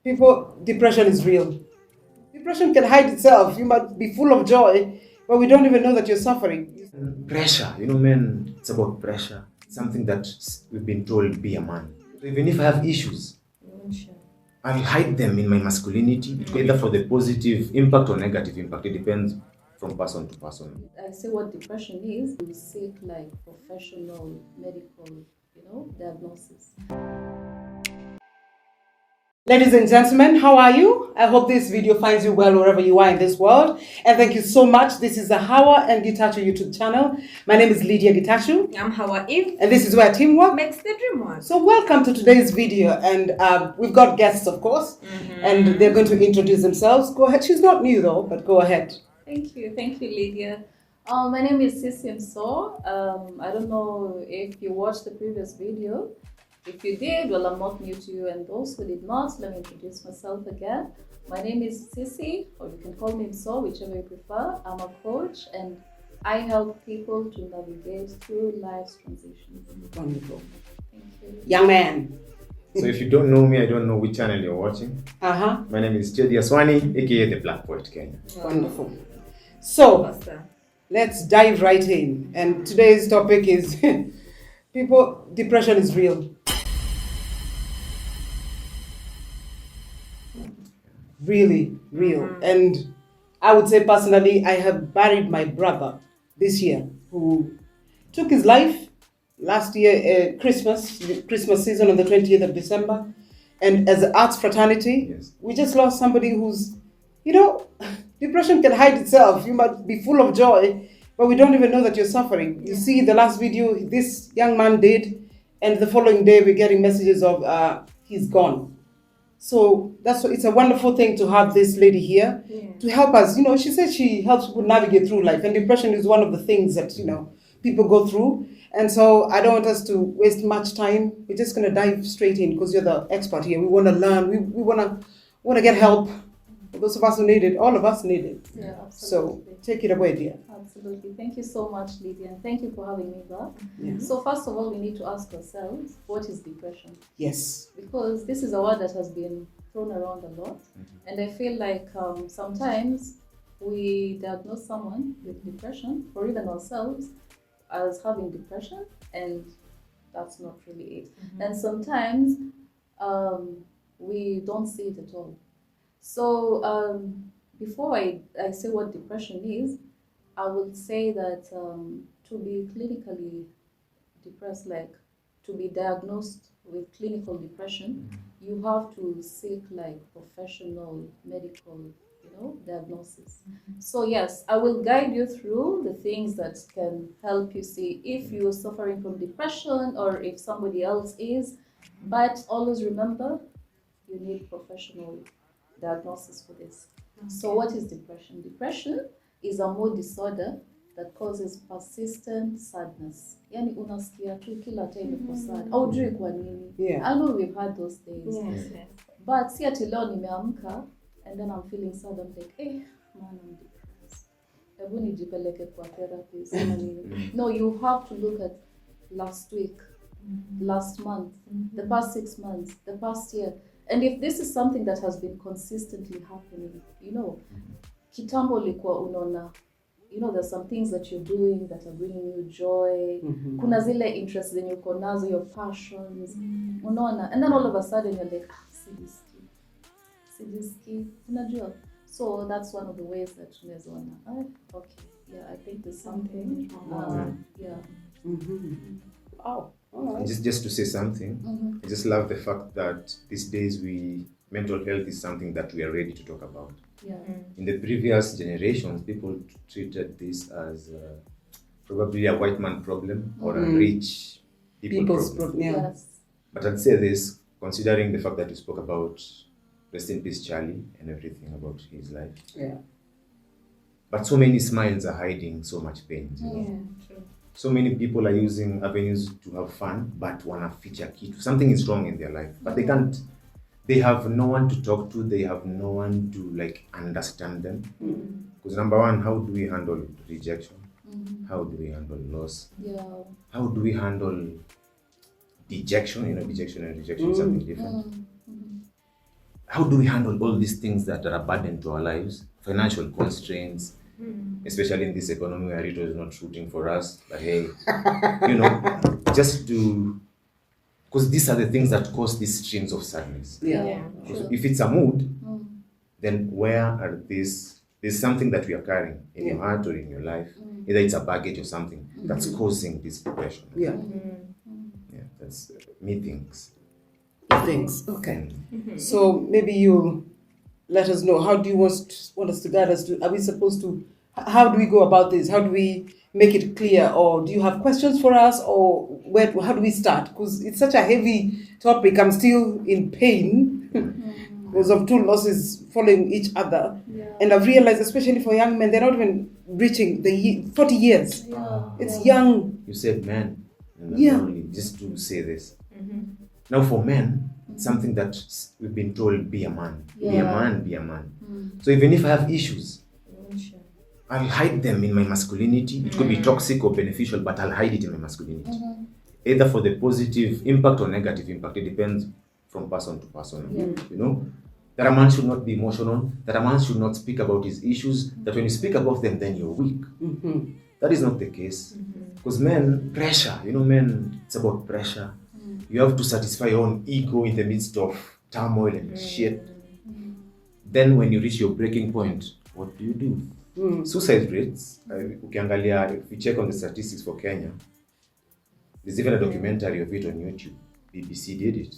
People, depression is real. Depression can hide itself. You might be full of joy, but we don't even know that you're suffering. Pressure, men, it's about pressure. It's something that we've been told, be a man. So even if I have issues, I'll hide them in my masculinity, either for the positive impact or negative impact. It depends from person to person. I say what depression is, you seek like professional medical, diagnosis. Ladies and gentlemen, how are you? I hope this video finds you well wherever you are in this world. And thank you so much. This is the Hawa and Gitachu YouTube channel. My name is Lydia Gitachu. I'm Hawa Eve. And this is where teamwork makes the dream work. So welcome to today's video. And we've got guests, of course. And they're going to introduce themselves. Go ahead. She's not new though, but go ahead. Thank you, Lydia. My name is Cici. I don't know if you watched the previous video. If you did, well, I'm not new to you, and those who did not, let me introduce myself again. My name is Cici, or you can call me So, whichever you prefer. I'm a coach, and I help people to navigate through life's transitions. Wonderful. Thank you. Young man. So if you don't know me, I don't know which channel you're watching. My name is Chedi Aswani, aka the Black Poet Kenya. Wonderful. So, let's dive right in. And today's topic is people, depression is real. Really real. And I would say personally, I have buried my brother this year who took his life last year, Christmas season on the 20th of December. And as an arts fraternity, Yes. we just lost somebody who's, depression can hide itself. You might be full of joy, but we don't even know that you're suffering. You see the last video this young man did, and the following day we're getting messages of he's gone. So it's a wonderful thing to have this lady here to help us. She says she helps people navigate through life, and depression is one of the things that, people go through. And so I don't want us to waste much time. We're just going to dive straight in because you're the expert here. We want to learn. We want to get help. For those of us who need it, all of us need it. Yeah, So absolutely. take it away, dear. Absolutely. Thank you so much, Lydia, and thank you for having me back. Yeah. So first of all, we need to ask ourselves, what is depression? Yes. Because this is a word that has been thrown around a lot. And I feel like sometimes we diagnose someone with depression, or even ourselves, as having depression, and that's not really it. And sometimes we don't see it at all. So before I say what depression is, I would say that to be clinically depressed, like to be diagnosed with clinical depression, you have to seek like professional medical, diagnosis. So yes, I will guide you through the things that can help you see if you're suffering from depression or if somebody else is. But always remember, you need professional diagnosis for this. So what is depression? Depression is a mood disorder that causes persistent sadness. Yani unasikia tu kila time uko sad. Haujui kwa nini. Yeah. I know we've had those days. Yes. But si ati leo nimeamka and then I'm feeling sad. I'm like, man, I'm depressed. Hebu nijipeleke kwa therapist. No, you have to look at last week, last month, the past 6 months, the past year. And if this is something that has been consistently happening, kitambo likuwa unaona, there's some things that you're doing that are bringing you joy. Kuna zile interests zenye uko nazo, your passions, unaona. And then all of a sudden you're like, sijiski, unajua. So that's one of the ways that tunaweza ona, okay, yeah, I think there's something. Yeah. Wow. All right. Just to say something, I just love the fact that these days mental health is something that we are ready to talk about. Yeah. In the previous generations, people treated this as probably a white man problem or a rich people's problem. Yeah. Yes. But I'd say this, considering the fact that you spoke about rest in peace Charlie and everything about his life. Yeah. But so many smiles are hiding so much pain. Yeah, true. So many people are using avenues to have fun, but wanna feature kitu. Something is wrong in their life, but they can't. They have no one to talk to. They have no one to understand them. Because number one, how do we handle rejection? How do we handle loss? Yeah. How do we handle dejection? Dejection and rejection is something different. how do we handle all these things that are a burden to our lives? Financial constraints, especially in this economy where Rito is not shooting for us. But hey, just to, because these are the things that cause these streams of sadness. Yeah. Sure. If it's a mood, then where are these? There's something that we are carrying in your heart or in your life. Either it's a baggage or something that's causing this depression. Yeah. Yeah, that's me thinks. Thanks. Okay. So maybe you let us know, how do you want us to guide us to? Are we supposed to? How do we go about this? How do we make it clear? Or do you have questions for us? Or where? How do we start? Because it's such a heavy topic. I'm still in pain because of two losses following each other. Yeah. And I've realized, especially for young men, they're not even reaching the 40 years. Yeah. It's young. You said men, and Yeah. only just to say this. Now for men, something that we've been told, be a man, be a Yeah. man, be a man. So even if I have issues, I'll hide them in my masculinity. It could be toxic or beneficial, but I'll hide it in my masculinity. Either for the positive impact or negative impact. It depends from person to person. Yeah. That a man should not be emotional, that a man should not speak about his issues, that when you speak about them, then you're weak. That is not the case. Because men, pressure, men, it's about pressure. You have to satisfy your own ego in the midst of turmoil and shit. Then when you reach your breaking point, what do? Suicide rates, if you check on the statistics for Kenya, there's even a documentary of it on YouTube. BBC did it.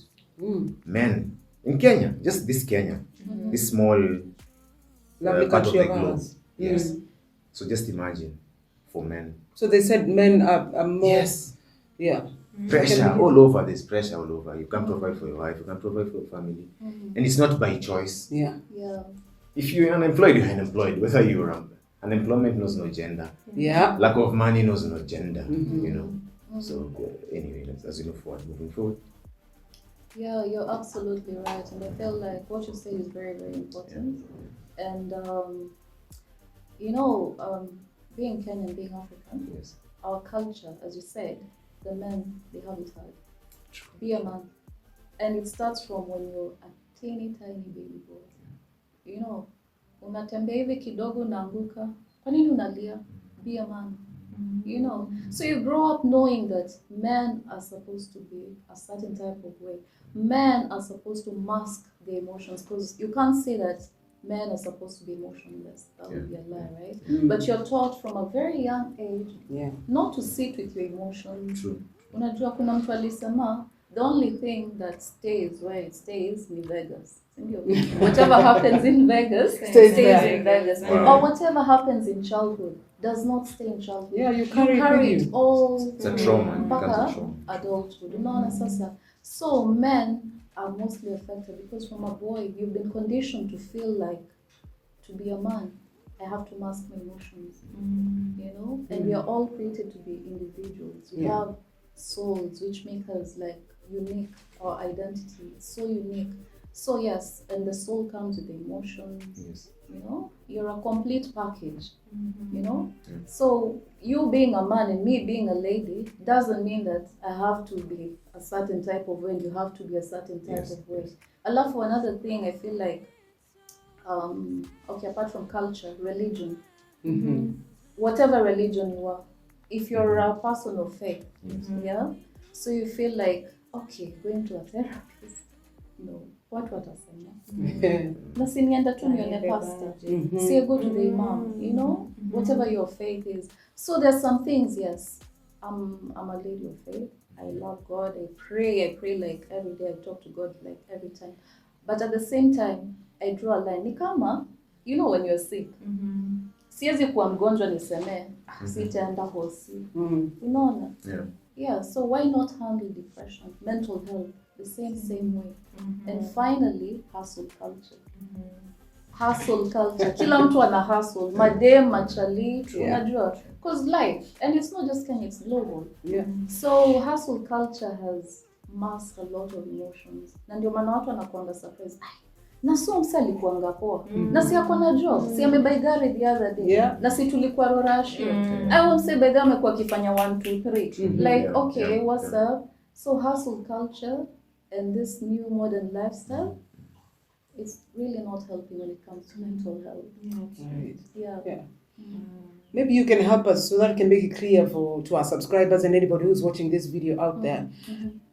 Men in Kenya, just this Kenya, this small Lovely part of country the of globe. ours. Yes. So just imagine for men. So they said men are more. Yes. Yeah. Pressure all over. There's pressure all over. You can't provide for your wife. You can't provide for your family, and it's not by choice. Yeah. Yeah. If you're unemployed, you're unemployed. Whether you're unemployment knows no gender. Yeah. Lack of money knows no gender. So anyway, as we move forward, moving forward. Yeah, you're absolutely right, and I feel like what you say is very, very important. And being Kenyan, being African, Yes. our culture, as you said, the men, they have it hard. True. Be a man, and it starts from when you're a teeny tiny baby boy. Unatembea hivi kidogo unaanguka. Kwa nini unalia? Be a man. So you grow up knowing that men are supposed to be a certain type of way. Men are supposed to mask their emotions, because you can't say that men are supposed to be emotionless. That would be a lie, right? But you're taught from a very young age not to sit with your emotions. True. Unajua kuna mtu alisema, the only thing that stays where it stays in Vegas. Whatever happens in Vegas stays in Vegas. Wow. Or whatever happens in childhood does not stay in childhood. Yeah, you carry it all It's a trauma. It becomes a mpaka trauma. adulthood. Unaona sasa. So men are mostly affected because from a boy you've been conditioned to feel like, to be a man, I have to mask my emotions. And we are all created to be individuals. We have souls which make us like unique. Our identity is so unique. So yes, and the soul comes with the emotions. Yes. You're a complete package. So you being a man and me being a lady doesn't mean that I have to be a certain type of way and you have to be a certain type of way. For another thing, I feel like apart from culture, religion, whatever religion you are, if you're a person of faith, so you feel like, okay, going to a therapist, what watasema? Na si nienda tu nione pastor. See, go to the imam, whatever your faith is. So there's some things, yes, I'm a lady of faith. I love God. I pray like every day. I talk to God like every time. But at the same time, I draw a line. Ni kama, when you're sick. Siwezi kuwa mgonjwa niseme, sitaenda hosi. Unaona? Yeah, so why not handle depression, mental health, the same way? And finally, hustle culture. Hustle culture. Kila mtu ana hustle. Madem, machali, unajua. Because life, and it's not just Kenya, it's global. So hustle culture has masked a lot of emotions. Na ndio maana watu wanakuanga surprised. Na so msa alikuanga poa. Na si ako na job. Si amebuy gari the other day. Na si tulikuwa Rorashio. I won't say by them amekuwa akifanya 1, 2, 3. Like, okay, what's up? So hustle culture and this new modern lifestyle, it's really not helping when it comes to mental health. Right. Yeah. Yeah. Maybe you can help us so that can make it clear to our subscribers and anybody who's watching this video out there.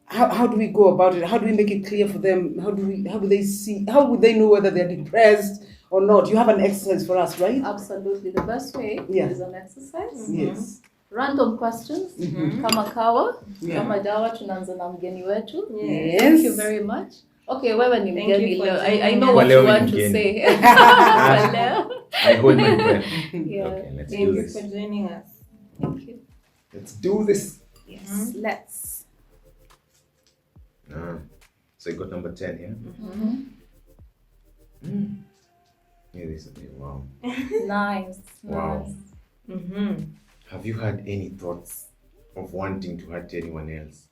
How do we go about it? How do we make it clear for them? How do they see? How would they know whether they're depressed or not? You have an exercise for us, right? Absolutely. The best way is an exercise. Yes. Random questions. Kama kawa, Yeah. kama dawa tunaanza na mgeni wetu. Yes. Thank you very much. Okay, wewe ni Thank you mgeni for leo. joining I know us. what Waleo you ni want to mgeni. say. Waleo. I hold my breath. Yeah. Okay, let's Thank do you this. for joining us. Thank you. Let's do this. Yes. Let's. So you got number 10 here. Yeah, this is wow. Nice. Wow. Nice. Have you had any thoughts of wanting to hurt anyone else?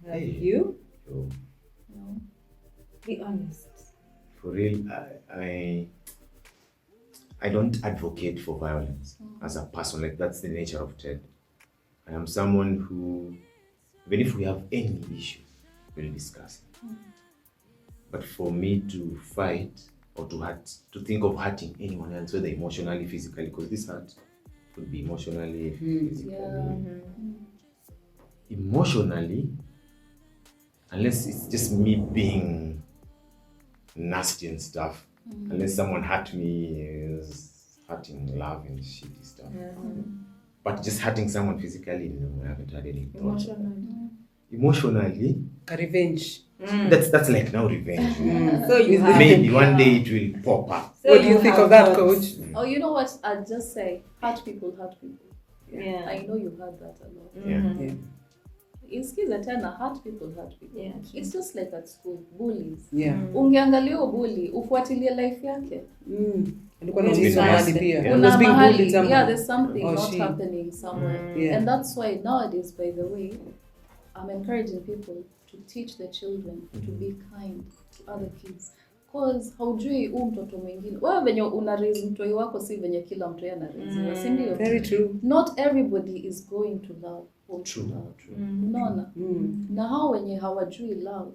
Have Hey. you? Oh, No. Be honest. for real, I don't advocate for violence as a person. Like, that's the nature of Ted. I am someone who, even if we have any issue, we'll discuss it. But for me to fight or to think of hurting anyone else, whether emotionally, physically, because this hurt could be emotionally, physically. Yeah. Emotionally, unless it's just me being nasty and stuff, unless someone hurt me, is hurting love and shitty stuff. But just hurting someone physically, no, I haven't had any thoughts. Emotionally, A revenge. that's like now revenge. So you have. Maybe one day it will pop up. So What do you think have of that, thoughts. Coach? Oh, you know what? I'd just say, hurt people hurt people. Yeah. I know you heard that a lot. Yeah. Isikize tena, hurt people hurt people. Yeah. It's just like at school, bullies. Yeah. Ungeangalia huyo bully, ufuatilie life yake. Alikuwa Maybe anaulizwa fast. mahali pia. Yeah. Kuna Was being mahali, bullied somewhere. yeah, there's something Or not she. happening somewhere. Yeah. And that's why nowadays, by the way, I'm encouraging people to teach their children to be kind to other kids. Cause haujui mtoto mwingine. Wewe venye una raise mtoi wako si venye kila mtu ana raise. Si ndio? Very true. Not everybody is going to love. True. Unaona? Na hao wenye hawajui love,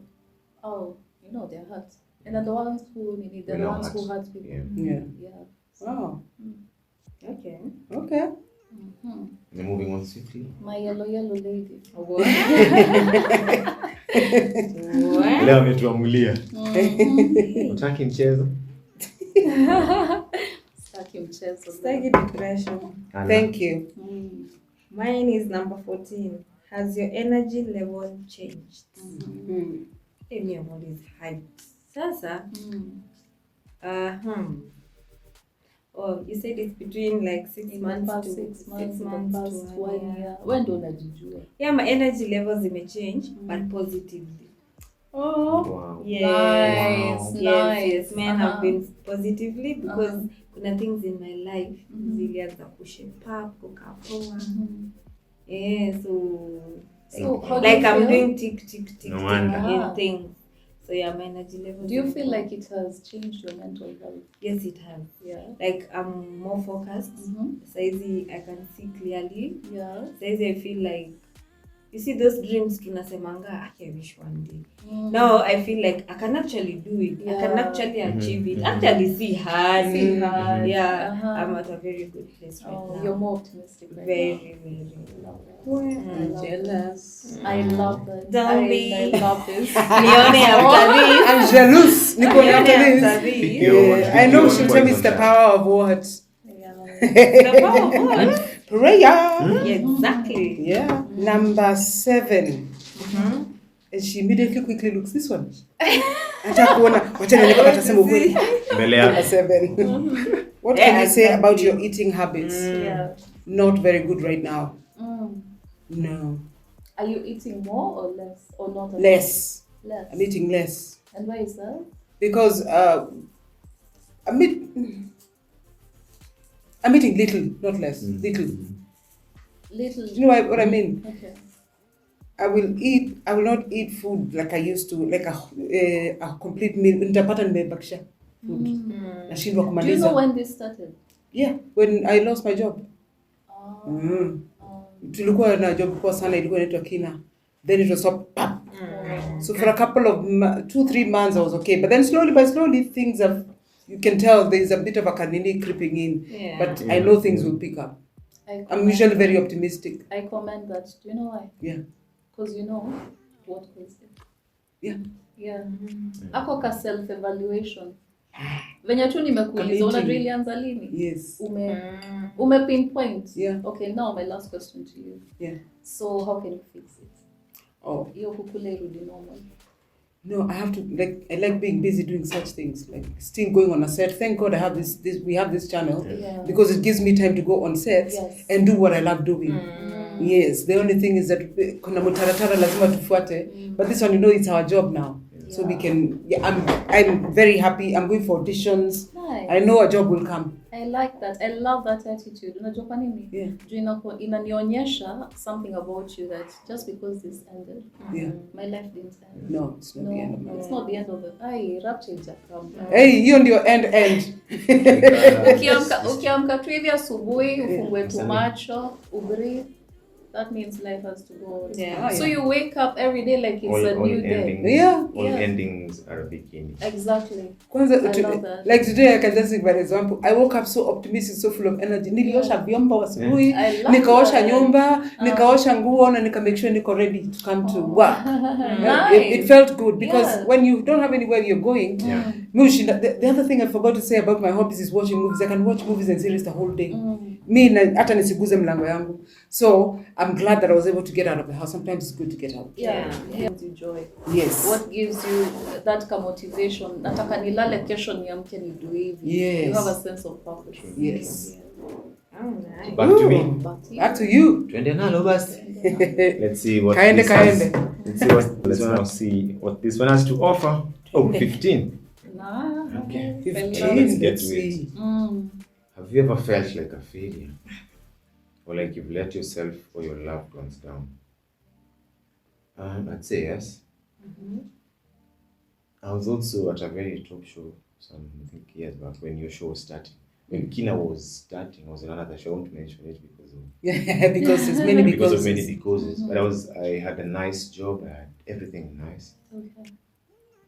you know, they're hurt. And are the ones who need the We're not ones who hurt. hurt people. Yeah. Yeah. Yeah. Wow. Okay. Okay. We're moving on swiftly. My yellow lady. What? Leo ametuamulia. Utaki mchezo? Staki mchezo. Staggy depression. Thank you. Mine is number 14. Has your energy level changed? Amy is hyped. Sasa. Oh, you said it's between like 6 In the months past to 6 months, to in the past 1 year. Wewe ndo unajijua. Yeah, my energy levels imechange, but positively. Oh. Wow. Yes. Nice, nice. Yes, men have been positively because kuna things in my life zilianza kushape up, kukapoa. Yeah, So how do like you I'm feel? doing tick No wonder. in things. So yeah, my energy level. Do you feel like it has changed your mental health? Yes, it has. Yeah. Like I'm more focused. Saizi I can see clearly. Yeah. Saizi I feel like, you see those dreams tunasemanga, I wish one day. Now I feel like I can actually do it. I can actually achieve it. Actually see hard. See hard. Yeah. I'm at a very good place right now. You're more optimistic right Very, now. I'm jealous. I love that. Don't be. I love this. Nione after this. I'm jealous. Nico, Nione after after this. this. Yeah, I know she'll tell me it's the power of what? Yeah. The power of what? Prayer. Yeah, exactly. Yeah. Number 7. And she immediately quickly looks this one. Hata kuona wacha niko atasema ukweli. Mbele Number yako. 7. What can you say about your eating habits? Yeah. Not very good right now. No. Are you eating more or less or not? at Less. all? Less. I'm eating less. And why is that? Because I'm eating little, not less. Little. Little. Do you know what I mean? Okay. I will not eat food like I used to, like a complete meal. Nitapata nimebakisha food. Nashindwa Do you kumaliza. know when this started? Yeah, when I lost my job. Tulikuwa na job kwa sana ilikuwa inaitwa Kina. Then it was up. So for a couple of 2-3 months, I was okay. But then slowly by slowly, things have, you can tell there's a bit of a kanini creeping in. Yeah. But I know things will pick up. I'm usually very optimistic. I comment that. Do you know why? Yeah. Because you know what caused it. Yeah. Yeah. Ako ka self-evaluation. Venye tu nimekuuliza, unajua ilianza lini? Yes. Ume pinpoint. Yeah. Okay, now my last question to you. Yeah. So how can you fix it? Oh. Hiyo kukula irudi normal. No, I have to, like, I like being busy doing such things, like still going on a set. Thank God I have we have this channel, because it gives me time to go on sets and do what I love doing. Yes, the only thing is that kuna mutaratara lazima tufuate, but this one, you know, it's our job now. So we can, I'm very happy. I'm going for auditions. Nice. I know a job will come. I like that. I love that attitude. Unajua kwa nini? Yeah. Juu inanionyesha something about you that just because this ended, my life didn't end. No, it's not the end of my life. It's not the end of the rapture ijakam. Hey, hiyo ndio end. Ukiamka tu hivi asubuhi, ufungue tu macho, ubreathe. That means life has to go on. Yeah. So you wake up every day like it's a new day. Yeah. All endings are beginnings. Exactly. Kwanza, I love that. like today, I can just give an example. I woke up so optimistic, so full of energy. Niliosha vyombo asubuhi, nikaosha nyumba, nikaosha nguo, na nika make sure niko ready to come to work. It felt good, because when you don't have anywhere you're going, the other thing I forgot to say about my hobbies is watching movies. I can watch movies and series the whole day. Me, hata nisiguze mlango yangu. So I'm glad that I was able to get out of the house. Sometimes it's good to get out. Yeah. It gives you joy. Yes. What gives you that motivation? Nataka nilale kesho niamke nidu hivi. Yes. You have a sense of purpose. Yes. Oh, nice. Back to me. Back to you. Twende nalo basi. Let's see what Kaende. let's see what this one has to offer. Oh, 15. Nah. Okay. 15. Let's get Let's to it. see. Have you ever felt like a failure? Or like you've let yourself or your loved ones down? I'd say yes. I was also at a very top show some, I think, years back when your show was starting. When Kina was starting, I was in another show. I won't mention it because of Because there's many because of because. many because. But I had a nice job. I had everything nice. Okay.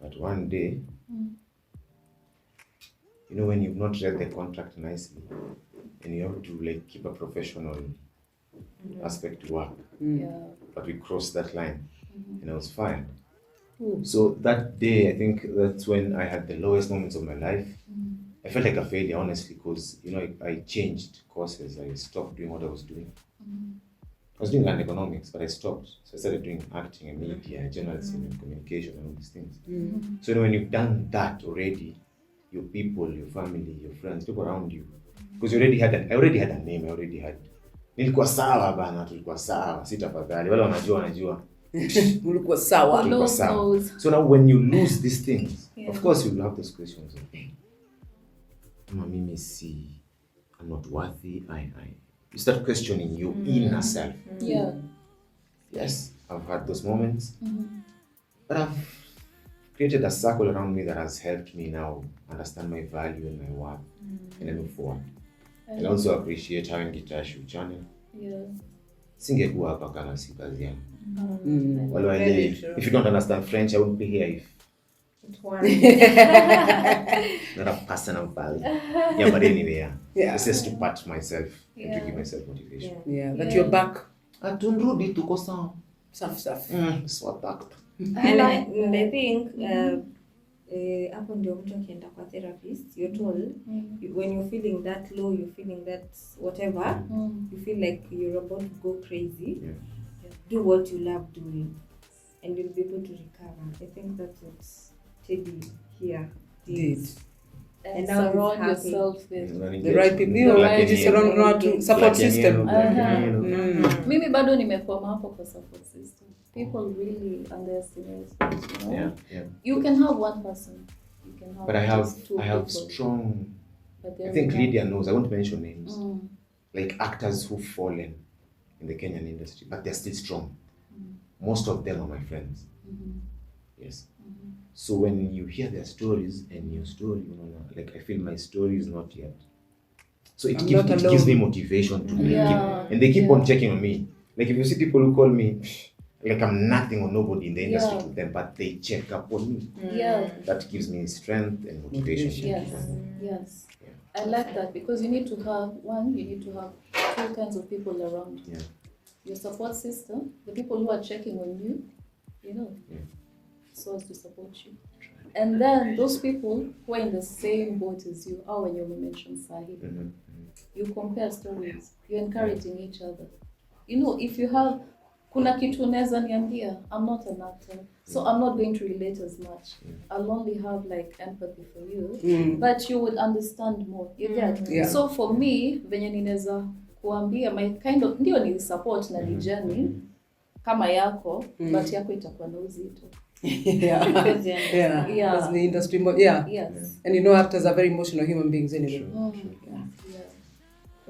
But one day, you know, when you've not read the contract nicely, and you have to like keep a professional aspect to work, Yeah. but we crossed that line, and I was fired. So that day, I think that's when I had the lowest moments of my life. I felt like a failure, honestly, because you know I changed courses. I stopped doing what I was doing. I was doing land economics, but I stopped. So I started doing acting and media, journalism and communication and all these things. So you know, when you've done that already, your people, your family, your friends, people around you, because I already had a name. I already had. Nilikuwa sawa bana, tulikuwa sawa. Sitafadhali. Wale wanajua. Ulikuwa sawa. Who knows? So now when you lose these things, of course you will have those questions of, I'm not worthy. You start questioning your inner self. Yeah. Yes, I've had those moments. But I've created a circle around me that has helped me now understand my value and my worth, and I move forward. And also appreciate how in Guitar Shoe channel. Yeah. Singekuwa hapa kama si kazi yangu. Very true. If you don't understand French, I wouldn't be here if It was. not a personal value. Yeah, but anyway, Yeah. it's just to pat myself and to give myself motivation. Yeah, that you're back. Atunrudi tuko sawa. Safi. Swatakta. And I think hapo ndio mtu akienda kwa therapist, you're told when you're feeling that low, you're feeling that whatever, you feel like you're about to go crazy, do what you love doing and you'll be able to recover. I think that's what Teddy here did. And now he's surround happy. yourself with The right people. You know, right just surround to support system. Mimi bado nimekwama hapo kwa support system. People really underestimate it, you know? Yeah. You can have one person. You can have But I just two have people, strong. but I they're think really- Lydia knows. I won't mention names. Like actors who've fallen in the Kenyan industry, but they're still strong. Most of them are my friends. Yes. So when you hear their stories and your story, you know, like I feel my story is not yet. So it I'm gives not me alone. motivation to Yeah. keep, and they keep on checking on me. Like if you see people who call me, like I'm nothing or nobody in the industry Yeah. to them, but they check up on me. Yeah. That gives me strength and motivation. Yes. Yes. I like that because you need to have two kinds of people around you. Yeah. Your support system, the people who are checking on you, so as to support you. And then those people who are in the same boat as you, when you mentioned Sahib, you compare stories, you're encouraging each other. If you have kuna kitu unaweza niambia, I'm not an actor, so I'm not going to relate as much. I'll only have like empathy for you, but you would understand more. You get? Yeah. So for me, venye ninaweza kuambia my kind of ndio ni support na ni journey kama yako, but yako itakuwa na uzito. Yeah. That's the industry. Yes. And actors are very emotional human beings anyway.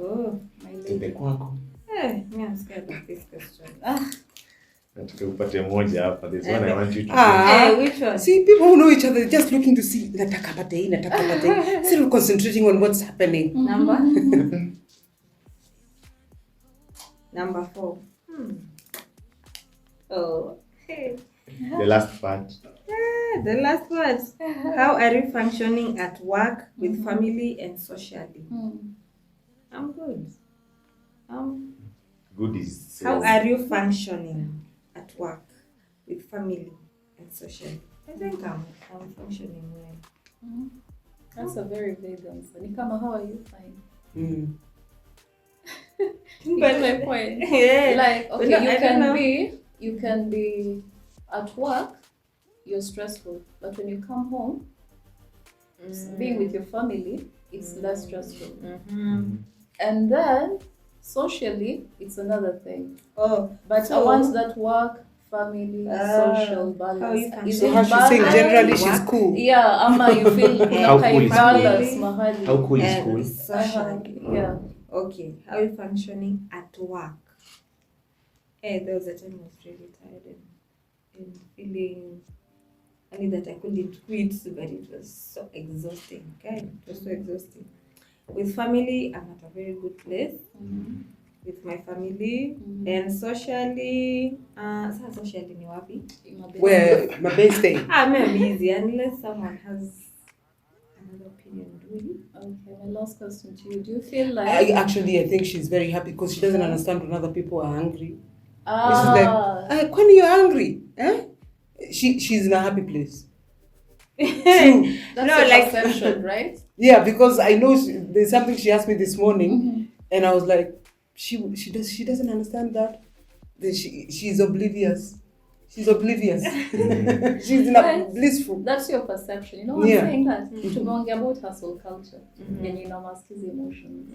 Oh, My Tupe lady. kwako. Me, I'm scared of this question. Nataka upate moja hapa. There's one I want you to Which one? See, people who know each other, they're just looking to see nataka pate, instead of concentrating on what's happening. Number 4. Oh, hey. do. The last part. The last word. How are you functioning at work, with family, and socially? I'm good. Good is. How are you functioning at work, with family, and socially? I think I'm functioning well. That's a very vague answer. Ni kama, how are you? Fine. But You get my point. Yeah. Like, okay, But no, I don't know. you can be at work, you're stressful, but when you come home, being with your family, it's less stressful. And then socially, it's another thing. Oh, But so- once that work, family, social balance, how you is So it how she's saying balance? generally she's cool. Yeah, ama you feel How cool is balance cool? mahali. How cool is and cool? socially. Yeah. Okay, how are you functioning at work? There was a time I was really tired and feeling only that I couldn't quit, but it was so exhausting. Okay, it was so exhausting. With family, I'm at a very good place. With my family and socially, socially ni wapi? Where my best day. I'm busy unless someone has another opinion. Do you? Okay, my last question to you. Do you feel like I think she's very happy because she doesn't understand when other people are angry. She's like, when you're angry, she's in a happy place. True. that's No, your like- perception, right? Yeah, because I know there's something she asked me this morning, and I was like, she doesn't understand that. She's oblivious. She's oblivious. She's in a Right. blissful. That's your perception. You know what Yeah. I'm saying? That tumeongea about hustle culture yenye ina mask hizi emotions.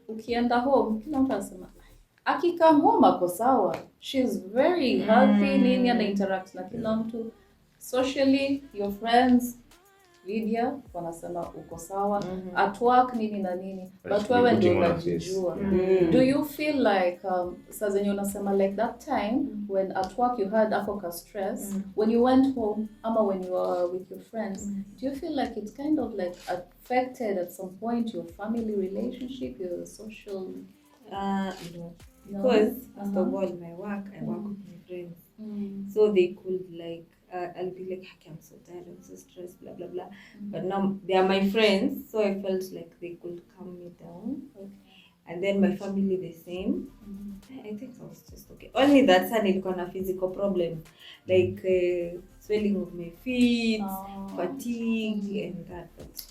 Ukienda home, kila mtu anasema akikam home ako sawa. She's very healthy, nini ana interact na kila mtu. Socially, your friends, Lydia, wanasema uko sawa. At work, nini na nini. But wewe ndio unajijua. Do you feel like, saa zenye unasema like that time, when at work you had Africa stress, when you went home, ama when you were with your friends, do you feel like it's kind of like affected at some point your family relationship, your social? No. No? Because first of all, my work, I work with my friends. So they could like, I'll be like, "Okay, I'm so tired, I'm so stressed, blah, blah, blah." But now they are my friends, so I felt like they could calm me down. And then my family the same. I think I was just okay. Only that time nilikuwa na physical problem, like swelling of my feet, fatigue, and that. But,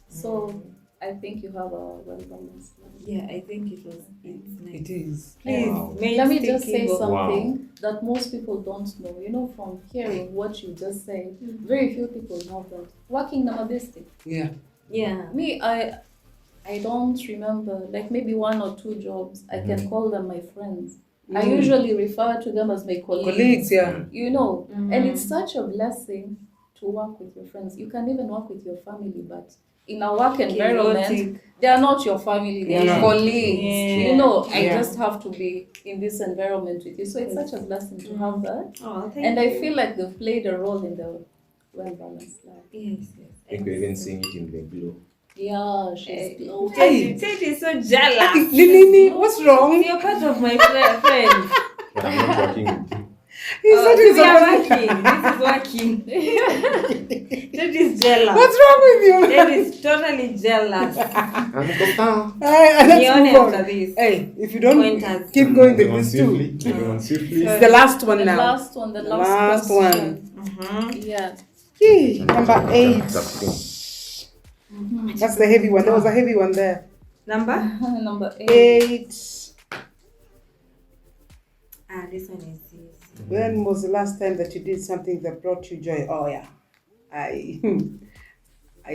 So I think you have a well-balanced life. yeah, I think it's nice. It is. Please, Wow. Let me just say thinking of- something that most people don't know. You know, from hearing what you just said, very few people know that. Working na mabesti. Yeah. Yeah. Me, I don't remember, like maybe 1 or 2 jobs. I can call them my friends. I usually refer to them as my colleagues. Colleagues, yeah. You know, and it's such a blessing to work with your friends. You can even work with your family, but in a work environment, Chaotic. they are not your family, they are Yeah. colleagues. Yeah. You know, I Yeah. just have to be in this environment with you. So it's such a blessing to have that. Oh, thank And you. I feel like they've played a role in the well-balanced life. Yes. I think we're even seeing it in the glow. Yeah, she's glowing. Hey. Ted is so jealous. Nini, what's wrong? You're part of my friends. But I'm not working with you. He's such This is a working. That is jealous. What's wrong with you? That is totally jealous. I'm content. Let's Nione move on. after this. Hey, if you don't Pointers. keep going with Moving on this swiftly. too. Moving on swiftly. It's the last one The now. last one, the The last last question. one. Yeah. Yay, number 8. Tough thing. That's the heavy one. There was a heavy one there. Number? Number 8. 8. This one is easy. When was the last time that you did something that brought you joy? Oh yeah, I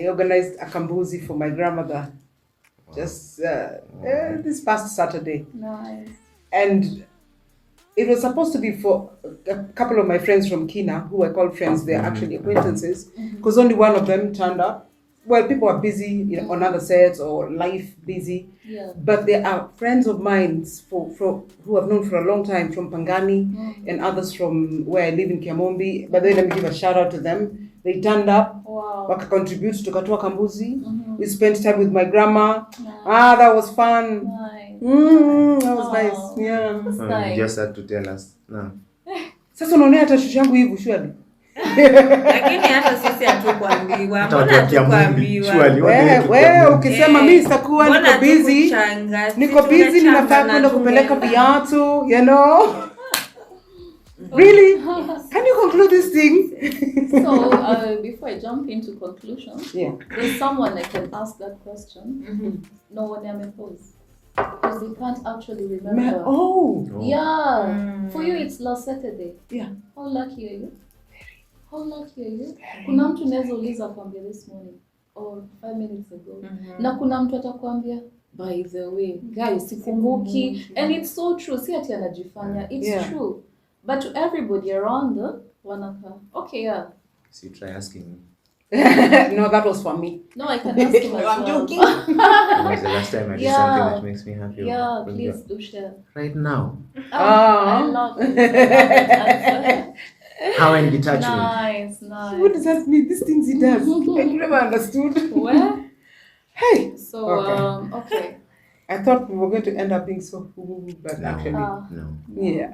organized a kambuzi for my grandmother just this past Saturday, Nice. and it was supposed to be for a couple of my friends from Kina who I call friends. They're actually acquaintances because only one of them turned up. Well, people are busy, on other sets or life busy. Yeah. But there are friends of mine who I've known for a long time from Pangani and others from where I live in Kiamombi. But then let me give a shout out to them. They turned up, Wow. contribute to Katua Kambuzi. We spent time with my grandma. Nice. That was fun. Nice. That was Oh. nice. Yeah. That's You nice. just had to tell us. No. Sasa unaonea hata shushu yangu hivi surely. Lakini hata sisi hatukuambiwa. Hata Mbona watu wa Kiamumbi, hatukuambiwa? surely, what do you have to Wewe Kiamumbi? ukisema mimi sitakuwa Mbona niko busy. hatukuchanga? Niko Sisi busy, tumechanga ninafaa na kwenda kupeleka tumeenda. viatu, Really? Can you conclude this thing? So, before I jump into conclusions, Yeah. there's someone I can ask that question. No one ever pose. Because they can't actually remember. Oh. Yeah. For you, it's last Saturday. Yeah. How lucky are you? How lucky are you? Kuna mtu unaweza uliza kwambia this morning or 5 minutes ago. Na kuna mtu atakwambia by the way, guys, sikumbuki. And it's so true. Si ati anajifanya. It's true. But to everybody around them, wanaka. Okay, yeah. So you try asking me. No, that was for me. No, I can ask him as I'm well. joking. When was the last time I did Yeah. something that makes me happy? Yeah, When please you- do share. Right now. I love it. I love How in it. detachment. Nice, nice. What does that mean? These things he does. I never understood. Where? Hey. So, Okay. okay. I thought we were going to end up being so cool, but No. actually, No. yeah.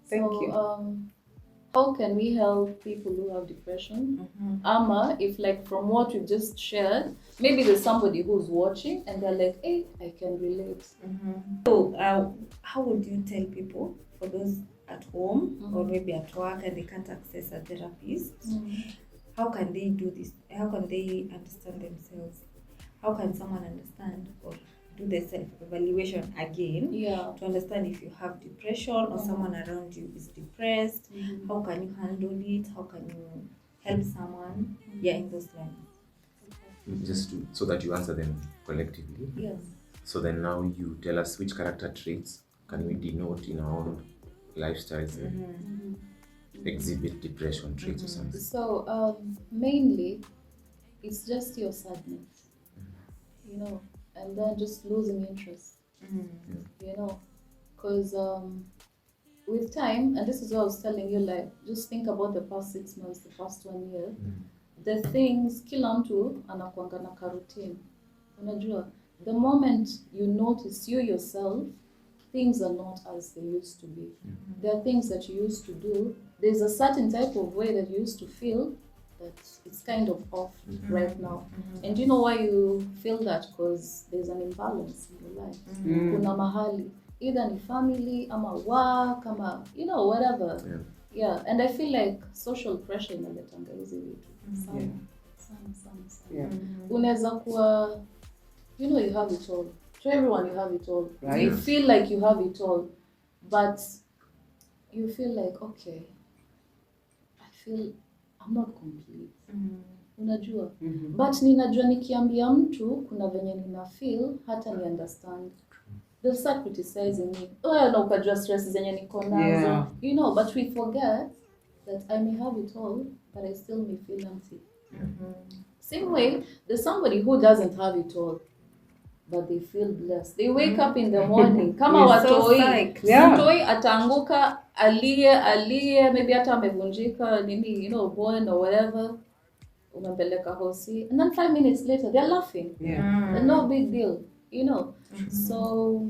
Thank So, you. how can we help people who have depression? Ama, if like from what we've just shared, maybe there's somebody who's watching and they're like, hey, I can relate. So, how would you tell people, for those at home or maybe at work and they can't access a therapist, how can they do this? How can they understand themselves? How can someone understand or do the self-evaluation again Yeah. to understand if you have depression or someone around you is depressed? How can you handle it? How can you help someone? Yeah, in those lines. Just so that you answer them collectively. Yes. So then now you tell us which character traits can we denote in our own lifestyles and exhibit depression traits or something. So, mainly, it's just your sadness, and then just losing interest, because with time, and this is what I was telling you, like, just think about the past 6 months, the past 1 year, the things, kila mtu anakuanga na routine. Unajua, the moment you notice you yourself, things are not as they used to be. There are things that you used to do. There's a certain type of way that you used to feel that it's kind of off right now. And you know why you feel that? Because there's an imbalance in your life. Kuna mahali. Either in family, ama work, ama, whatever. Yeah. And I feel like social pressure inaletanga hizi vitu. Sana. Unaweza kuwa, you have it all. To everyone, you have it all. Right. You feel like you have it all, but you feel like, okay, I feel I'm not complete. Unajua? But ninajua nikiambia mtu kuna venye nina feel hata ni understand. They'll start criticizing me. Na ukajua stress zenye niko nazo. Yeah. But we forget that I may have it all, but I still may feel empty. Same way, there's somebody who doesn't have it all, but they feel blessed. They wake up in the morning. Kama watoi. Mtoi ataanguka, alie, maybe hata amevunjika, bone or whatever. Umempeleka hosi. And then 5 minutes later, they're laughing. And no big deal, So,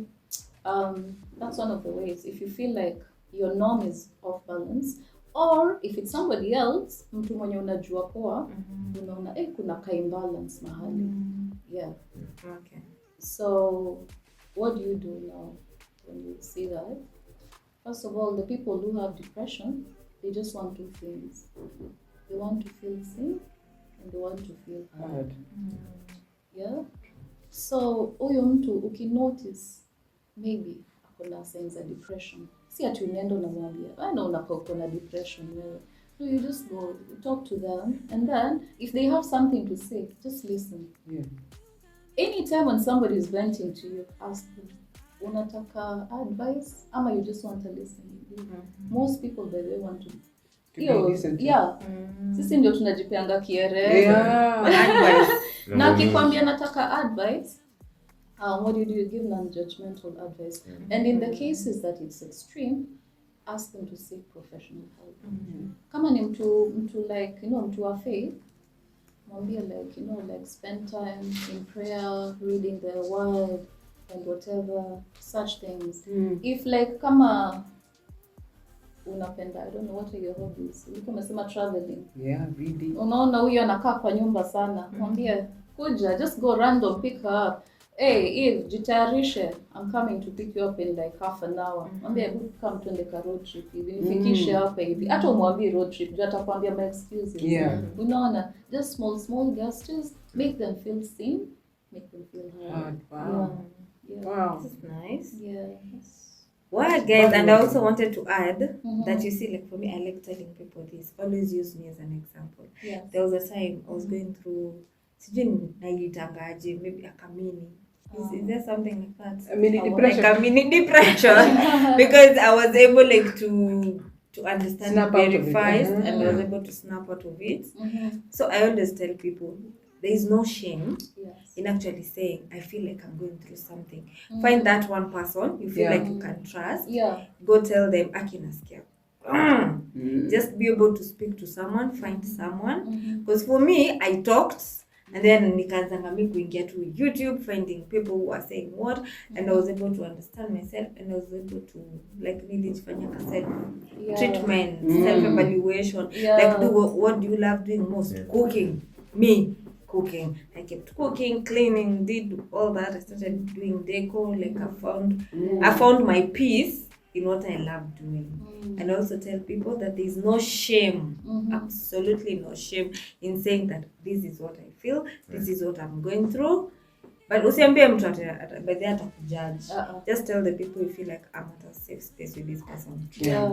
That's one of the ways. If you feel like your norm is off balance, or if it's somebody else, mtu mwenye unajua poa, unaona kuna ka imbalance mahali. Yeah. Okay. So what do you do now when you see that? First of all, the people who have depression, they just want two things. They want to feel seen and they want to feel heard. Yeah. So huyo mtu ukinotice maybe akona signs za depression, si ati unaenda unamwambia unakaa uko na depression wewe. So you just go talk to them, and then if they have something to say, just listen. Yeah. Anytime when somebody is venting to you, ask them, unataka advice ama you just want to listen. Most people they want to be listened to. Yeah. Sisi ndio tunajipeanga kiere. Yeah. Advice. Na akikwambia nataka advice, what do? You give non-judgmental advice. And in the cases that it's extreme, ask them to seek professional help. Kama ni mtu like, mtu wa faith, mwambie like, like spend time in prayer, reading the word and whatever, such things. If like kama unapenda, I don't know, what are your hobbies? Ulikuwa umesema traveling. Yeah, reading. Unaona huyo anakaa kwa nyumba sana. Mwambie kuja, just go random, pick her up. Hey, Eve, jitayarishe. I'm coming to pick you up in like half an hour. Mwambie come twende ka road trip hivi. Nifikishe hapa hivi. Hata umwambie road trip, juu atakwambia my excuses. Yeah. Unaona, just small gestures, make them feel seen, make them feel heard. Wow. Yeah. Wow. This is nice. Yeah. Well, guys, and I also wanted to add that you see, like for me, I like telling people this. Always use me as an example. Yes. There was a time I was going through, maybe a kamini. Is there something like that? A mini depression. Like a mini depression. Because I was able like to understand snap it very fast, and and I was able to snap out of it. So I always tell people, there is no shame in actually saying, I feel like I'm going through something. Find that one person you feel like you can trust. Yeah. Go tell them, akinasikia. Just be able to speak to someone, find someone. Because for me, I talked, and then nikaanza mimi kuingia to YouTube, finding people who are saying what, and I was able to understand myself, and I was able to like nilifanya self treatment, self evaluation, like do what do you love doing most? Cooking. Me cooking. I kept cooking, cleaning, did all that. I started doing deco. Like I found my peace in what I love doing. And I also tell people that there is no shame, absolutely no shame in saying that this is what I feel, this is what I'm going through. But usiambie mtu but they atakujudge. Just tell the people you feel like I'm at a safe space with this person.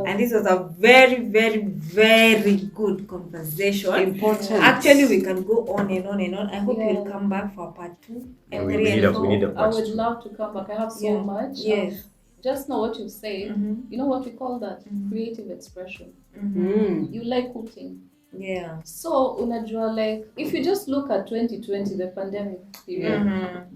And this was a very, very, very good conversation. Important. Actually, we can go on and on and on. I hope you'll come back for part 2 and 3 and 4. We need a part I would 2. love to come back. I have so much. Yes. Just know what you say. You know what we call that? Creative expression. You like cooking. Yeah. So, unajua, like, if you just look at 2020, the pandemic period,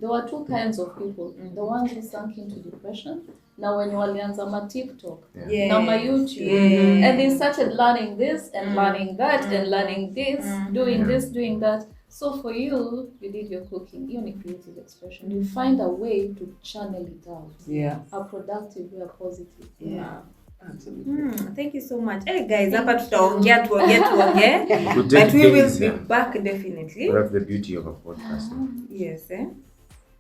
there were two kinds of people. The ones who sank into depression. Now, when you walianza ma TikTok, now my YouTube, and they started learning this and learning that and learning this, doing this, doing that. So for you, you did your cooking, you need creative expression. You find a way to channel it out. Yeah. A productive way, a positive. Yeah. Absolutely. Thank you so much. Hey guys, hapa tutaongea tuongee. But we will be back definitely. That's the beauty of a podcast. Yes.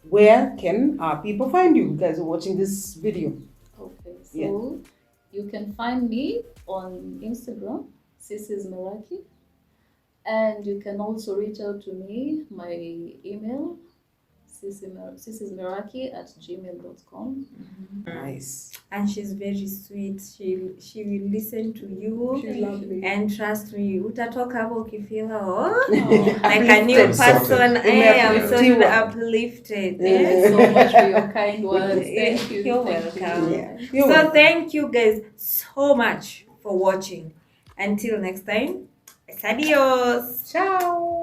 Where can our people find you? You guys are watching this video. Okay, so you can find me on Instagram, cici meraki, and you can also reach out to me. My email, cicismeraki@gmail.com. Nice. And she's very sweet. She will listen to you. She's lovely. And trust me, utatoka hapo ukifeel like a new person. I'm so uplifted. Thank you so much for your kind words. Thank you. You're Thank welcome. you. So thank you guys so much for watching. Until next time, adios. Ciao.